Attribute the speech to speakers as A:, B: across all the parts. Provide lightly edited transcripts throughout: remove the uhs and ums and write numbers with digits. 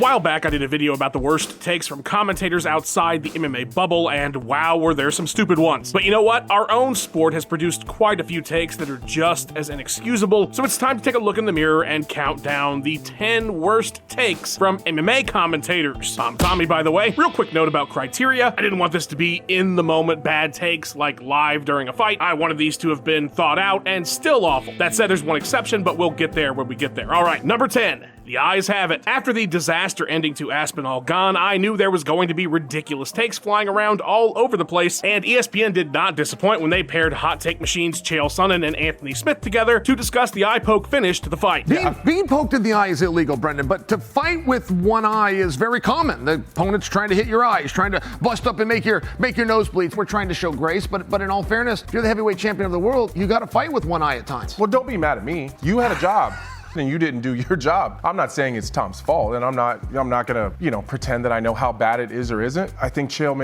A: while back, I did a video about the worst takes from commentators outside the MMA bubble, and wow, were there some stupid ones. But you know what? Our own sport has produced quite a few takes that are just as inexcusable, so it's time to take a look in the mirror and count down the 10 worst takes from MMA commentators. I'm Tommy, by the way. Real quick note about criteria. I didn't want this to be in-the-moment bad takes like live during a fight. I wanted these to have been thought out and still awful. That said, there's one exception, but we'll get there when we get there. All right, number 10. The eyes have it. After the disaster ending to Aspinall gone, I knew there was going to be ridiculous takes flying around all over the place, and ESPN did not disappoint when they paired hot take machines Chael Sonnen and Anthony Smith together to discuss the eye poke finish to the fight.
B: Being poked in the eye is illegal, Brendan, but to fight with one eye is very common. The opponent's trying to hit your eye. He's trying to bust up and make your nose bleed. We're trying to show grace, but in all fairness, if you're the heavyweight champion of the world, you got to fight with one eye at times.
C: Well, don't be mad at me. You had a job. And you didn't do your job. I'm not saying it's Tom's fault, and I'm not gonna, pretend that I know how bad it is or isn't. I think Chael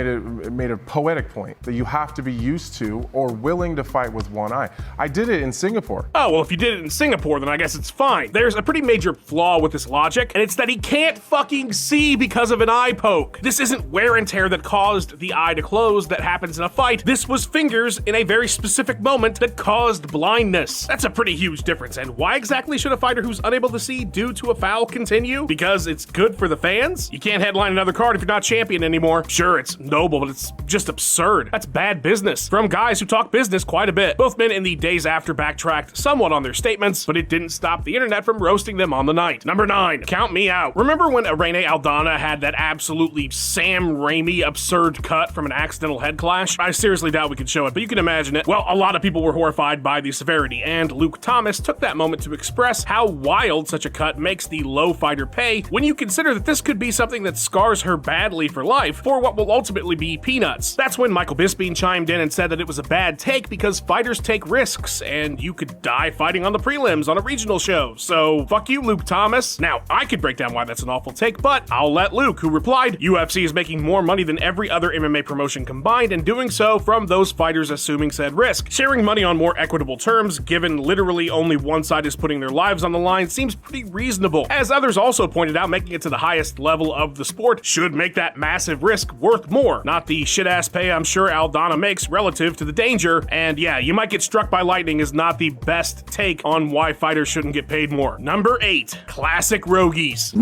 C: made a poetic point that you have to be used to or willing to fight with one eye. I did it in Singapore.
A: Oh, well, if you did it in Singapore, then I guess it's fine. There's a pretty major flaw with this logic, and it's that he can't fucking see because of an eye poke. This isn't wear and tear that caused the eye to close that happens in a fight. This was fingers in a very specific moment that caused blindness. That's a pretty huge difference, and why exactly should a fighter who's unable to see due to a foul continue? Because it's good for the fans? You can't headline another card if you're not champion anymore. Sure, it's noble, but it's just absurd. That's bad business from guys who talk business quite a bit. Both men in the days after backtracked somewhat on their statements, but it didn't stop the internet from roasting them on the night. Number 9, count me out. Remember when Irene Aldana had that absolutely Sam Raimi absurd cut from an accidental head clash? I seriously doubt we could show it, but you can imagine it. Well, a lot of people were horrified by the severity, and Luke Thomas took that moment to express how wild such a cut makes the low fighter pay when you consider that this could be something that scars her badly for life for what will ultimately be peanuts. That's when Michael Bisping chimed in and said that it was a bad take because fighters take risks and you could die fighting on the prelims on a regional show. So fuck you, Luke Thomas. Now, I could break down why that's an awful take, but I'll let Luke, who replied, UFC is making more money than every other MMA promotion combined and doing so from those fighters assuming said risk. Sharing money on more equitable terms, given literally only one side is putting their lives on the line, seems pretty reasonable. As others also pointed out, making it to the highest level of the sport should make that massive risk worth more, not the shit-ass pay I'm sure Aldana makes relative to the danger. And yeah, you might get struck by lightning is not the best take on why fighters shouldn't get paid more. Number 8, classic Rogies.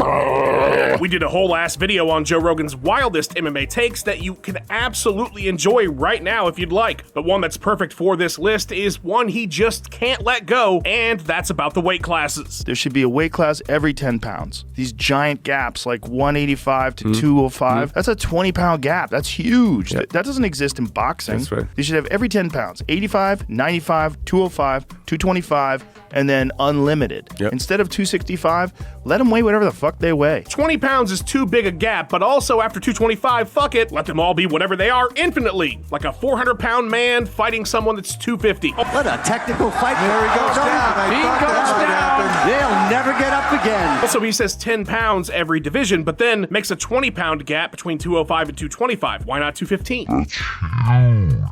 A: We did a whole ass video on Joe Rogan's wildest MMA takes that you can absolutely enjoy right now if you'd like. But one that's perfect for this list is one he just can't let go, and that's about the weight classes.
D: There should be a weight class every 10 pounds. These giant gaps like 185 to 205, that's a 20-pound gap. That's huge. That doesn't exist in boxing.
E: That's right.
D: They should have every 10 pounds, 85, 95, 205, 225, and then unlimited.
E: Yep.
D: Instead of 265, let them weigh whatever the fuck they weigh.
A: 20 pounds is too big a gap, but also after 225, fuck it, let them all be whatever they are infinitely. Like a 400-pound man fighting someone that's 250.
F: What a technical fight. There he goes down.
A: He goes down.
F: They'll never get up again.
A: Also, he says 10 pounds every division, but then makes a 20-pound gap between 205 and 225. Why not 215?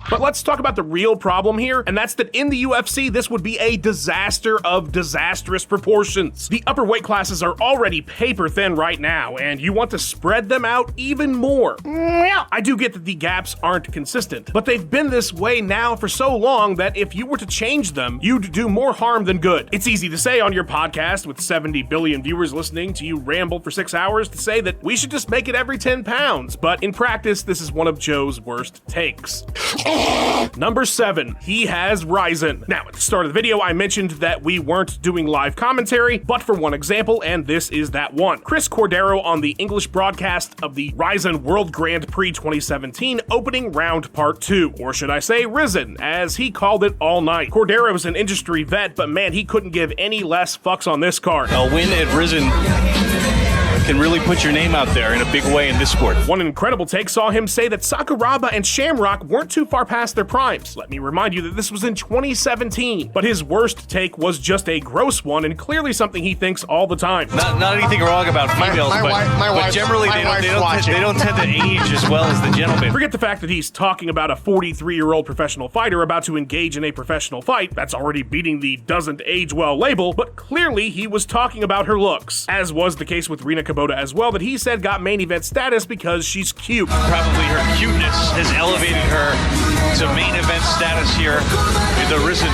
A: But let's talk about the real problem here, and that's that in the UFC, this would be a disaster of disastrous proportions. The upper weight classes are already paper thin right now, and you want to spread them out even more. I do get that the gaps aren't consistent, but they've been this way now for so long that if you were to change them, you'd do more harm than good. It's easy to say on your podcast with 70 billion viewers listening to you ramble for 6 hours to say that we should just make it every 10 pounds, but in practice, this is one of Joe's worst takes. Number 7, he has Rizin. Now, at the start of the video, I mentioned that we weren't doing live commentary, but for one example, and this is that one. Chris Cordero on the English broadcast of the Rizin World Grand Prix 2017 opening round part 2, or should I say Rizin, as he called it all night. Cordero is an industry vet, but man, he couldn't give any less fucks on this card.
G: A win at Rizin can really put your name out there in a big way in this sport.
A: One incredible take saw him say that Sakuraba and Shamrock weren't too far past their primes. Let me remind you that this was in 2017, but his worst take was just a gross one and clearly something he thinks all the time.
G: Not anything wrong about females, but generally they don't tend to age as well as the gentlemen.
A: Forget the fact that he's talking about a 43-year-old professional fighter about to engage in a professional fight. That's already beating the doesn't age well label, but clearly he was talking about her looks, as was the case with Rina Kubota as well that he said got main event status because she's cute.
G: Probably her cuteness has elevated her to main event status here in the Rizin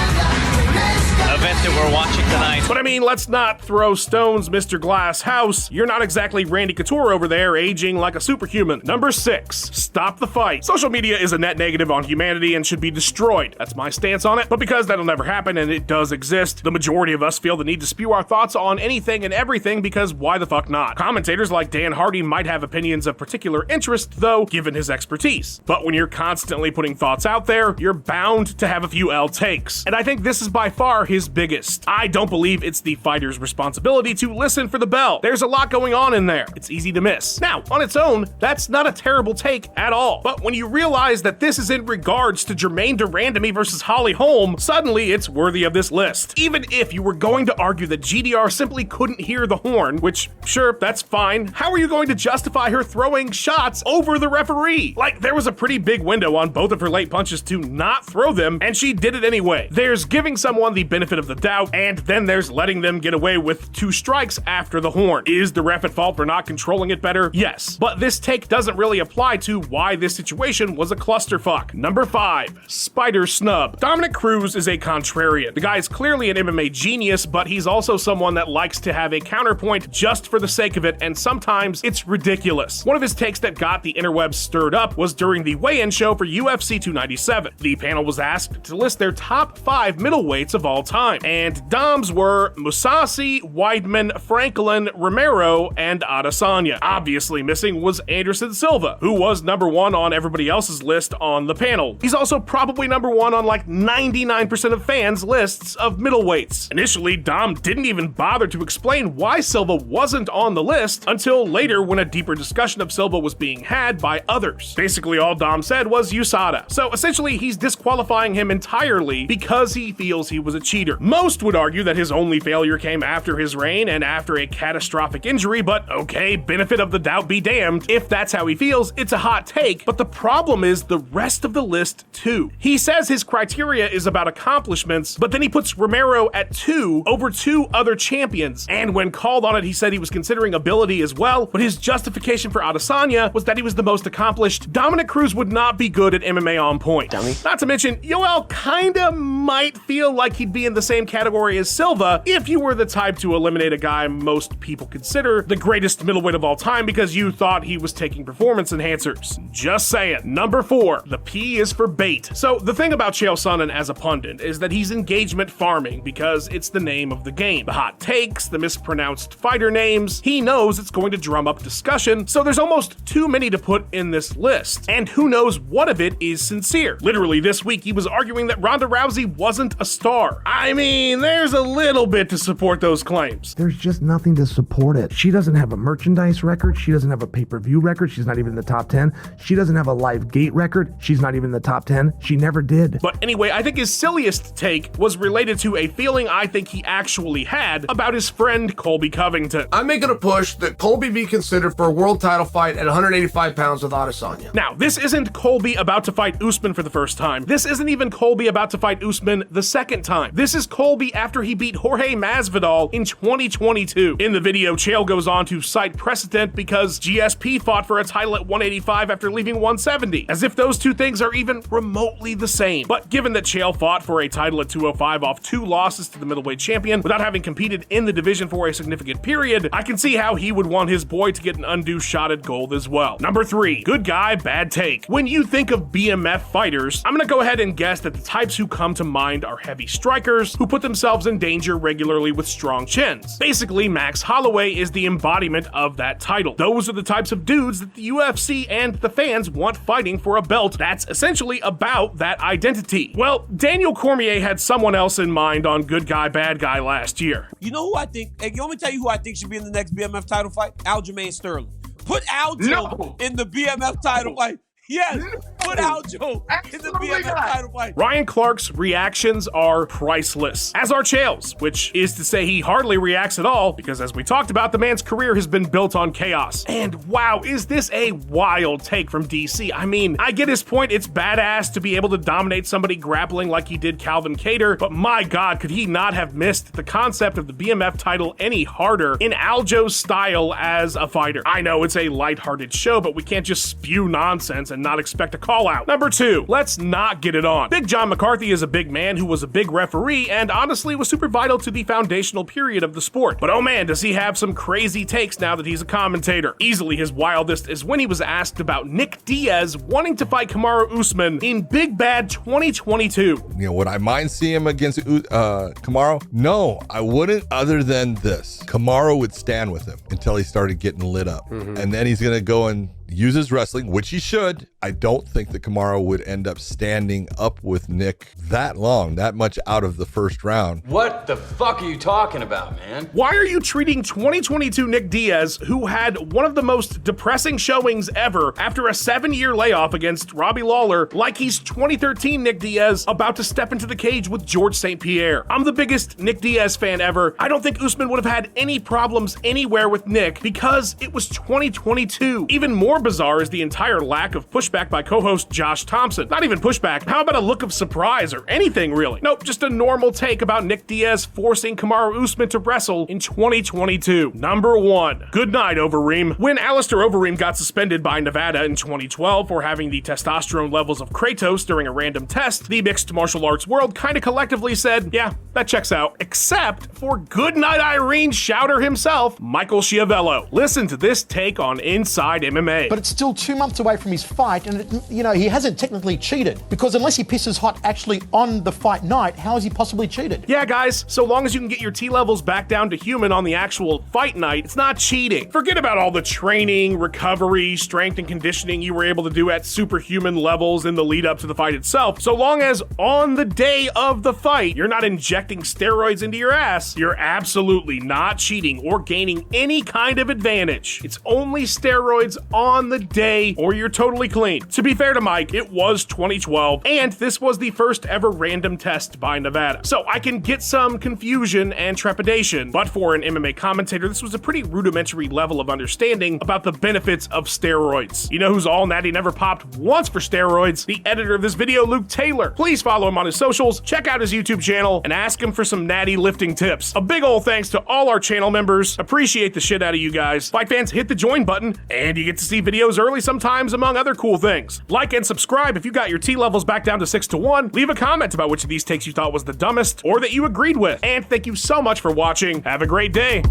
G: event that we're watching tonight.
A: But I mean, let's not throw stones, Mr. Glass House. You're not exactly Randy Couture over there, aging like a superhuman. Number 6, stop the fight. Social media is a net negative on humanity and should be destroyed. That's my stance on it. But because that'll never happen and it does exist, the majority of us feel the need to spew our thoughts on anything and everything because why the fuck not? Commentators like Dan Hardy might have opinions of particular interest, though, given his expertise. But when you're constantly putting thoughts out there, you're bound to have a few L takes. And I think this is by far his biggest. I don't believe it's the fighter's responsibility to listen for the bell. There's a lot going on in there. It's easy to miss. Now, on its own, that's not a terrible take at all. But when you realize that this is in regards to Jermaine Durandamy versus Holly Holm, suddenly it's worthy of this list. Even if you were going to argue that GDR simply couldn't hear the horn, which, sure, that's fine, how are you going to justify her throwing shots over the referee? Like, there was a pretty big window on both of her late punches to not throw them, and she did it anyway. There's giving someone the benefit of the doubt, and then there's letting them get away with 2 strikes after the horn. Is the ref at fault for not controlling it better? Yes. But this take doesn't really apply to why this situation was a clusterfuck. Number 5, spider snub. Dominick Cruz is a contrarian. The guy is clearly an MMA genius, but he's also someone that likes to have a counterpoint just for the sake of it, and sometimes it's ridiculous. One of his takes that got the interwebs stirred up was during the weigh-in show for UFC 297. The panel was asked to list their top 5 middleweights of all time, and Doms were Mousasi, Weidman, Franklin, Romero, and Adesanya. Obviously missing was Anderson Silva, who was number 1 on everybody else's list on the panel. He's also probably number 1 on like 99% of fans' lists of middleweights. Initially, Dom didn't even bother to explain why Silva wasn't on the list until later when a deeper discussion of Silva was being had by others. Basically all Dom said was USADA. So essentially he's disqualifying him entirely because he feels he was a cheater. Most would argue that his only failure came after his reign and after a catastrophic injury, but okay, benefit of the doubt be damned. If that's how he feels, it's a hot take, but the problem is the rest of the list too. He says his criteria is about accomplishments, but then he puts Romero at 2 over 2 other champions, and when called on it, he said he was considering ability as well, but his justification for Adesanya was that he was the most accomplished. Dominick Cruz would not be good at MMA on point. Dummy. Not to mention, Yoel kinda might feel like he'd be in the same category as Silva if you were the type to eliminate a guy most people consider the greatest middleweight of all time because you thought he was taking performance enhancers. Just saying. Number 4, the P is for bait. So the thing about Chael Sonnen as a pundit is that he's engagement farming because it's the name of the game. The hot takes, the mispronounced fighter names, he knows it's going to drum up discussion, so there's almost too many to put in this list. And who knows what of it is sincere. Literally this week he was arguing that Ronda Rousey wasn't a star. I mean, there's a little bit to support those claims.
E: There's just nothing to support it. She doesn't have a merchandise record. She doesn't have a pay-per-view record. She's not even in the top 10. She doesn't have a live gate record. She's not even in the top 10. She never did.
A: But anyway, I think his silliest take was related to a feeling I think he actually had about his friend Colby Covington.
H: I'm making a push that Colby be considered for a world title fight at 185 pounds with Adesanya.
A: Now, this isn't Colby about to fight Usman for the first time. This isn't even Colby about to fight Usman the second time. This is Colby after he beat Jorge Masvidal in 2022. In the video, Chael goes on to cite precedent because GSP fought for a title at 185 after leaving 170, as if those two things are even remotely the same. But given that Chael fought for a title at 205 off 2 losses to the middleweight champion without having competed in the division for a significant period, I can see how he would want his boy to get an undue shot at gold as well. Number 3, good guy, bad take. When you think of BMF fighters, I'm gonna go ahead and guess that the types who come to mind are heavy strikers who put themselves in danger regularly with strong chins. Basically, Max Holloway is the embodiment of that title. Those are the types of dudes that the UFC and the fans want fighting for a belt that's essentially about that identity. Well, Daniel Cormier had someone else in mind on good guy, bad guy last year.
I: You know who I think? Hey, you want me to tell you who I think should be in the next BMF title fight? Aljamain Sterling. Put Aljo in the BMF title fight. Yes. Put Aljo in the BMF title fight.
A: Ryan Clark's reactions are priceless, as are Chael's, which is to say he hardly reacts at all, because as we talked about, the man's career has been built on chaos. And wow, is this a wild take from DC. I mean, I get his point, it's badass to be able to dominate somebody grappling like he did Calvin Kattar, but my god, could he not have missed the concept of the BMF title any harder in Aljo's style as a fighter? I know it's a lighthearted show, but we can't just spew nonsense and not expect a call out. Number 2, let's not get it on. Big John McCarthy is a big man who was a big referee and honestly was super vital to the foundational period of the sport. But oh man, does he have some crazy takes now that he's a commentator. Easily his wildest is when he was asked about Nick Diaz wanting to fight Kamaru Usman in Big Bad 2022.
J: You know, would I mind seeing him against Kamaru? No, I wouldn't, other than this. Kamaru would stand with him until he started getting lit up. And then he's going to go and use his wrestling, which he should. I don't think that Kamaru would end up standing up with Nick that long, that much out of the first round.
K: What the fuck are you talking about, man?
A: Why are you treating 2022 Nick Diaz, who had one of the most depressing showings ever after a 7-year layoff against Robbie Lawler, like he's 2013 Nick Diaz about to step into the cage with George St. Pierre? I'm the biggest Nick Diaz fan ever. I don't think Usman would have had any problems anywhere with Nick because it was 2022. Even more bizarre is the entire lack of pushback by co-host Josh Thompson. Not even pushback, how about a look of surprise or anything really? Nope, just a normal take about Nick Diaz forcing Kamaru Usman to wrestle in 2022. Number 1, good night, Overeem. When Alistair Overeem got suspended by Nevada in 2012 for having the testosterone levels of Kratos during a random test, the mixed martial arts world kinda collectively said, yeah, that checks out. Except for Goodnight Irene shouter himself, Michael Schiavello. Listen to this take on Inside MMA.
L: But it's still 2 months away from his fight, and he hasn't technically cheated, because unless he pisses hot actually on the fight night, how has he possibly cheated?
A: Yeah, guys, so long as you can get your T levels back down to human on the actual fight night, it's not cheating. Forget about all the training, recovery, strength, and conditioning you were able to do at superhuman levels in the lead up to the fight itself. So long as on the day of the fight, you're not injecting steroids into your ass, you're absolutely not cheating or gaining any kind of advantage. It's only steroids on the day or you're totally clean. To be fair to Mike, it was 2012 and this was the first ever random test by Nevada. So I can get some confusion and trepidation, but for an MMA commentator, this was a pretty rudimentary level of understanding about the benefits of steroids. You know who's all natty never popped once for steroids? The editor of this video, Luke Taylor. Please follow him on his socials, check out his YouTube channel, and ask him for some natty lifting tips. A big ol' thanks to all our channel members. Appreciate the shit out of you guys. Fight fans, hit the join button, and you get to see videos early sometimes, among other cool things. Like and subscribe if you got your T levels back down to 6 to 1. Leave a comment about which of these takes you thought was the dumbest or that you agreed with. And thank you so much for watching. Have a great day.